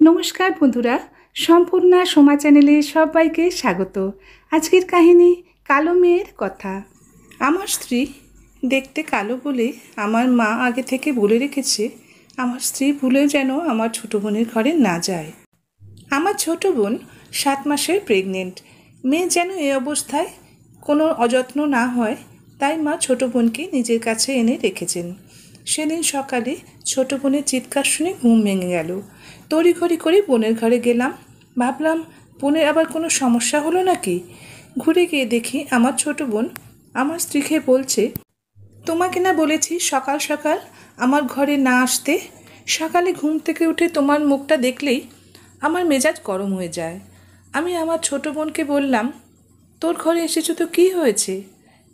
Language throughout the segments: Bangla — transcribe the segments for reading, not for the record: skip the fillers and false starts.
নমস্কার বন্ধুরা, সম্পূর্ণা সোমা চ্যানেলে সবাইকে স্বাগত। আজকের কাহিনী কালো মেয়ের কথা। আমার স্ত্রী দেখতে কালো বলে আমার মা আগে থেকে বলে রেখেছে আমার স্ত্রী ভুলেও যেন আমার ছোটো বোনের ঘরে না যায়। আমার ছোট বোন 7 মাসের প্রেগনেন্ট। মেয়ে যেন এই অবস্থায় কোনো অযত্ন না হয়, তাই মা ছোট বোনকে নিজের কাছে এনে রেখেছেন। সেদিন সকালে ছোট বোনের চিৎকার শুনে ঘুম ভেঙে গেল। তড়িঘড়ি করে বোনের ঘরে গেলাম। ভাবলাম বোনের আবার কোনো সমস্যা হলো নাকি। ঘুরে গিয়ে দেখি আমার ছোট বোন আমার স্ত্রীকে বলছে, তোমাকে না বলেছি সকাল সকাল আমার ঘরে না আসতে? সকালে ঘুম থেকে উঠে তোমার মুখটা দেখলেই আমার মেজাজ গরম হয়ে যায়। আমি আমার ছোট বোনকে বললাম, তোর ঘরে এসেছো তো কী হয়েছে?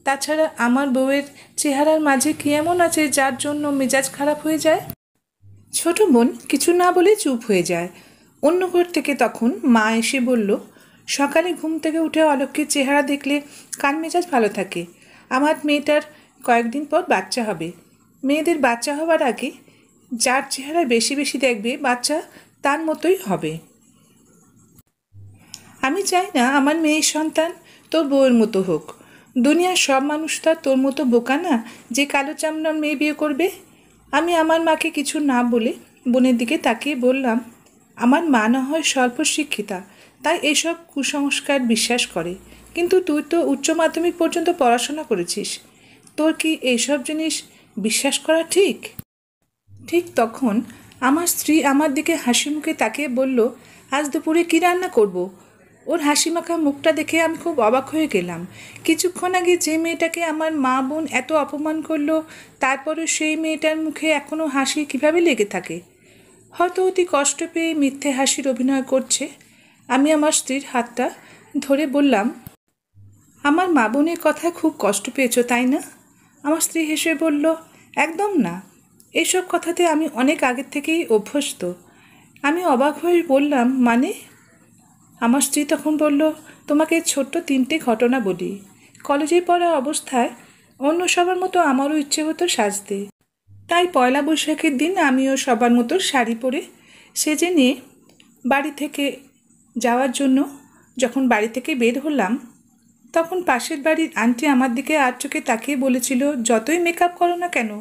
তাছাড়া আমার বউয়ের চেহারার মাঝে কী এমন আছে যার জন্য মেজাজ খারাপ হয়ে যায়? ছোট বোন কিছু না বলে চুপ হয়ে যায়। অন্য ঘর থেকে তখন মা এসে বলল, সকালে ঘুম থেকে উঠে অলক্ষ্মীর চেহারা দেখলে কান মেজাজ ভালো থাকে। আমার মেয়েটার কয়েকদিন পর বাচ্চা হবে। মেয়েদের বাচ্চা হওয়ার আগে যার চেহারা বেশি বেশি দেখবে বাচ্চা তার মতোই হবে। আমি চাই না আমার মেয়ের সন্তান তোর বউয়ের মতো হোক। দুনিয়ার সব মানুষ তো আর তোর মতো বোকা না যে কালো চামড়ার মেয়ে বিয়ে করবে। আমি আমার মাকে কিছু না বলে বোনের দিকে তাকিয়ে বললাম, আমার মা না হয় স্বল্প শিক্ষিতা, তাই এসব কুসংস্কার বিশ্বাস করে, কিন্তু তুই তো উচ্চ মাধ্যমিক পর্যন্ত পড়াশোনা করেছিস। তোর কি এইসব জিনিস বিশ্বাস করা ঠিক? ঠিক তখন আমার স্ত্রী আমার দিকে হাসি মুখে তাকিয়ে বলল, আজ দুপুরে কী রান্না করব? ওর হাসি মাখা মুখটা দেখে আমি খুব অবাক হয়ে গেলাম। কিছুক্ষণ আগে যে মেয়েটাকে আমার মা বোন এত অপমান করলো, তারপরে সেই মেয়েটার মুখে এখনও হাসি কিভাবে লেগে থাকে? হয়তো অতি কষ্ট পেয়ে মিথ্যে হাসির অভিনয় করছে। আমি আমার স্ত্রীর হাতটা ধরে বললাম, আমার মা বোনের কথায় খুব কষ্ট পেয়েছো তাই না? আমার স্ত্রী হেসে বলল, একদম না, এসব কথাতে আমি অনেক আগের থেকেই অভ্যস্ত। আমি অবাক হয়ে বললাম, মানে? আমার স্ত্রী তখন বলল, তোমাকে ছোট্ট 3টে ঘটনা বলি। কলেজে পড়া অবস্থায় অন্য সবার মতো আমারও ইচ্ছে হতো সাজতে। তাই পয়লা বৈশাখের দিন আমিও সবার মতো শাড়ি পরে সেজে নিয়ে বাড়ি থেকে যাওয়ার জন্য যখন বাড়ি থেকে বের হলাম, তখন পাশের বাড়ির আন্টি আমার দিকে আর চোখে তাকিয়ে বলেছিল, যতই মেকআপ করো না কেন,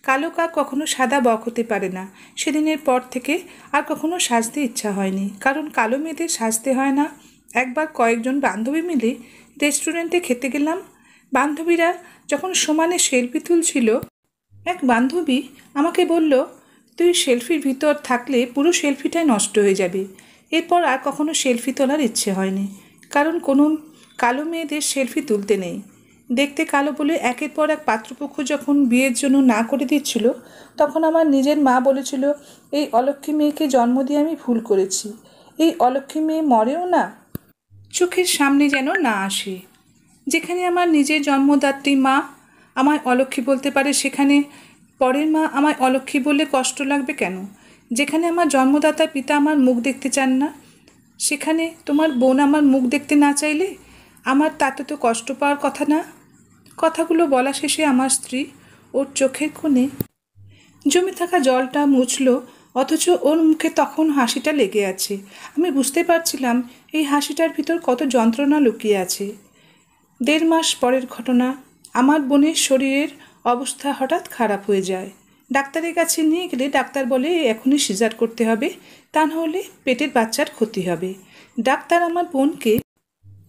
কালো কাক কখনো সাদা বক হতে পারে না। সেদিনের পর থেকে আর কখনো সাজতে ইচ্ছা হয়নি, কারণ কালো মেয়েদের সাজতে হয় না। একবার কয়েকজন বান্ধবী মিলে রেস্টুরেন্টে খেতে গেলাম। বান্ধবীরা যখন সমানে সেলফি তুলছিল, এক বান্ধবী আমাকে বলল, তুই সেলফির ভিতর থাকলে পুরো সেলফিটাই নষ্ট হয়ে যাবে। এরপর আর কখনো সেলফি তোলার ইচ্ছে হয়নি, কারণ কোনো কালো মেয়েদের সেলফি তুলতে নেই। দেখতে কালো বলে একের পর এক পাত্রপক্ষ যখন বিয়ের জন্য না করে দিচ্ছিল, তখন আমার নিজের মা বলেছিল, এই অলক্ষ্মী মেয়েকে জন্ম দিয়ে আমি ভুল করেছি। এই অলক্ষ্মী মেয়ে মরেও না, চোখের সামনে যেন না আসে। যেখানে আমার নিজের জন্মদাত্রী মা আমায় অলক্ষ্মী বলতে পারে, সেখানে পরের মা আমায় অলক্ষ্মী বললে কষ্ট লাগবে কেন? যেখানে আমার জন্মদাতা পিতা আমার মুখ দেখতে চান না, সেখানে তোমার বোন আমার মুখ দেখতে না চাইলে আমার তাতে তো কষ্ট পাওয়ার কথা না। কথাগুলো বলা শেষে আমার স্ত্রী ওর চোখের কোণে জমে থাকা জলটা মুছল, অথচ ওর মুখে তখন হাসিটা লেগে আছে। আমি বুঝতে পারছিলাম এই হাসিটার ভিতর কত যন্ত্রণা লুকিয়ে আছে। 1.5 মাস পরের ঘটনা, আমার বোনের শরীরের অবস্থা হঠাৎ খারাপ হয়ে যায়। ডাক্তারের কাছে নিয়ে গেলে ডাক্তার বলে এখনই সিজার করতে হবে, তা নাহলে পেটের বাচ্চার ক্ষতি হবে। ডাক্তার আমার বোনকে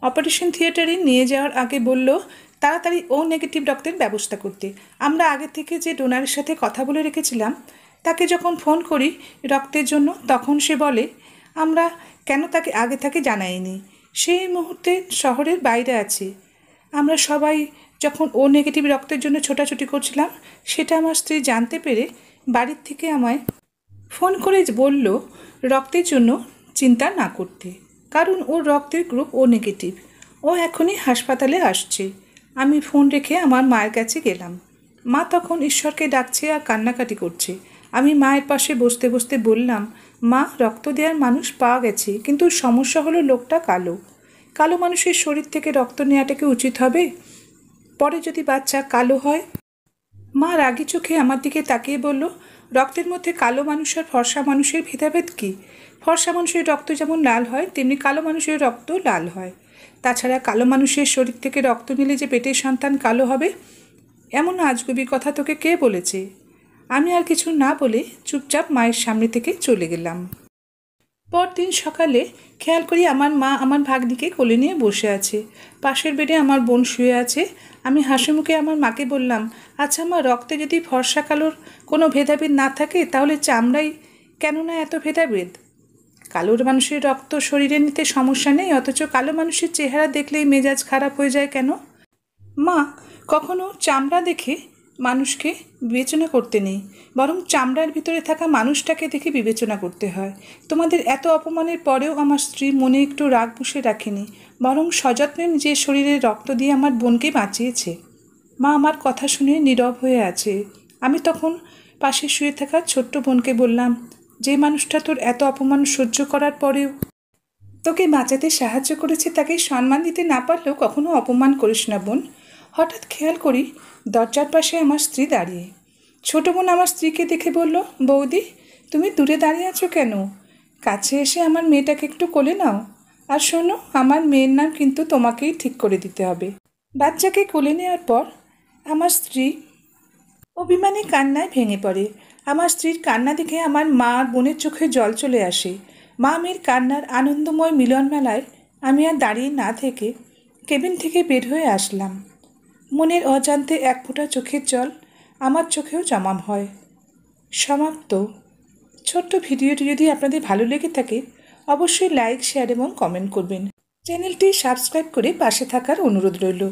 অপারেশন থিয়েটারে নিয়ে যাওয়ার আগে বলল, তাড়াতাড়ি ও নেগেটিভ রক্তের ব্যবস্থা করতে। আমরা আগে থেকে যে ডোনারের সাথে কথা বলে রেখেছিলাম, তাকে যখন ফোন করি রক্তের জন্য, তখন সে বলে, আমরা কেন তাকে আগে থেকে জানাইনি, সেই মুহূর্তে শহরের বাইরে আছে। আমরা সবাই যখন ও নেগেটিভ রক্তের জন্য ছোটাছুটি করছিলাম, সেটা আমার স্ত্রী জানতে পেরে বাড়ির থেকে আমায় ফোন করে বলল রক্তের জন্য চিন্তা না করতে, কারণ ওর রক্তের গ্রুপ ও নেগেটিভ। ও এখনই হাসপাতালে আসছে। আমি ফোন রেখে আমার মায়ের কাছে গেলাম। মা তখন ঈশ্বরকে ডাকছে আর কান্নাকাটি করছে। আমি মায়ের পাশে বসতে বসতে বললাম, মা, রক্ত দেওয়ার মানুষ পাওয়া গেছে, কিন্তু সমস্যা হলো লোকটা কালো। কালো মানুষের শরীর থেকে রক্ত নেওয়াটা কি উচিত হবে? পরে যদি বাচ্চা কালো হয়? মা রাগি চোখে আমার দিকে তাকিয়ে বলল, রক্তের মধ্যে কালো মানুষ আর ফর্সা মানুষের ভেদাভেদ কী? ফর্সা মানুষের রক্ত যেমন লাল হয় তেমনি কালো মানুষের রক্ত লাল হয়। তাছাড়া কালো মানুষের শরীর থেকে রক্ত নিলে যে পেটের সন্তান কালো হবে, এমন আজগুবি কথা তোকে কে বলেছে? আমি আর কিছু না বলে চুপচাপ মায়ের সামনে থেকে চলে গেলাম। পরদিন সকালে খেয়াল করি আমার মা আমার ভাগ্নিকে কোলে নিয়ে বসে আছে। পাশের বেডে আমার বোন শুয়ে আছে। আমি হাসি মুখে আমার মাকে বললাম, আচ্ছা আমার রক্তে যদি ফর্সা কালোর কোনো ভেদাভেদ না থাকে তাহলে চামড়াই কেন না এত ভেদাভেদ? কালোর মানুষের রক্ত শরীরে নিতে সমস্যা নেই, অথচ কালো মানুষের চেহারা দেখলেই মেজাজ খারাপ হয়ে যায় কেন? মা, কখনো চামড়া দেখে মানুষকে বিবেচনা করতে নেই, বরং চামড়ার ভিতরে থাকা মানুষটাকে দেখে বিবেচনা করতে হয়। তোমাদের এত অপমানের পরেও আমার স্ত্রী মনে একটু রাগ পুষে রাখেনি, বরং সযত্নে নিজের শরীরে রক্ত দিয়ে আমার বোনকে বাঁচিয়েছে। মা আমার কথা শুনে নীরব হয়ে আছে। আমি তখন পাশে শুয়ে থাকা ছোট্ট বোনকে বললাম, যে মানুষটা তোর এত অপমান সহ্য করার পরেও তোকে বাঁচাতে সাহায্য করেছে তাকে সম্মান দিতে না পারলেও কখনো অপমান করিস না বোন। হঠাৎ খেয়াল করি দরজার পাশে আমার স্ত্রী দাঁড়িয়ে। ছোট বোন আমার স্ত্রীকে দেখে বলল, বৌদি তুমি দূরে দাঁড়িয়ে আছো কেন? কাছে এসে আমার মেয়েটাকে একটু কোলে নাও। আর শোনো, আমার মেয়ের নাম কিন্তু তোমাকেই ঠিক করে দিতে হবে। বাচ্চাকে কোলে নেওয়ার পর আমার স্ত্রী অভিমানী কান্নায় ভেঙে পড়ে। আমার স্ত্রীর কান্না দেখে আমার মা আর বোনের চোখে জল চলে আসে। মা মেয়ের কান্নার আনন্দময় মিলন মেলায় আমি আর দাঁড়িয়ে না থেকে কেবিন থেকে বের হয়ে আসলাম। মনের অজান্তে এক ফোঁটা চোখের জল আমার চোখেও জমা হয়। সমাপ্ত। ছোট্ট ভিডিওটি যদি আপনাদের ভালো লেগে থাকে অবশ্যই লাইক, শেয়ার এবং কমেন্ট করবেন। চ্যানেলটি সাবস্ক্রাইব করে পাশে থাকার অনুরোধ রইল।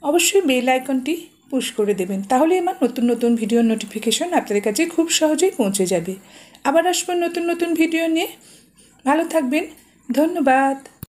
অবশ্যই বেল আইকনটি পুশ করে দেবেন, তাহলে আমার নতুন নতুন ভিডিওর নোটিফিকেশন আপনাদের কাছে খুব সহজেই পৌঁছে যাবে। আবার আসবো নতুন নতুন ভিডিও নিয়ে। ভালো থাকবেন। ধন্যবাদ।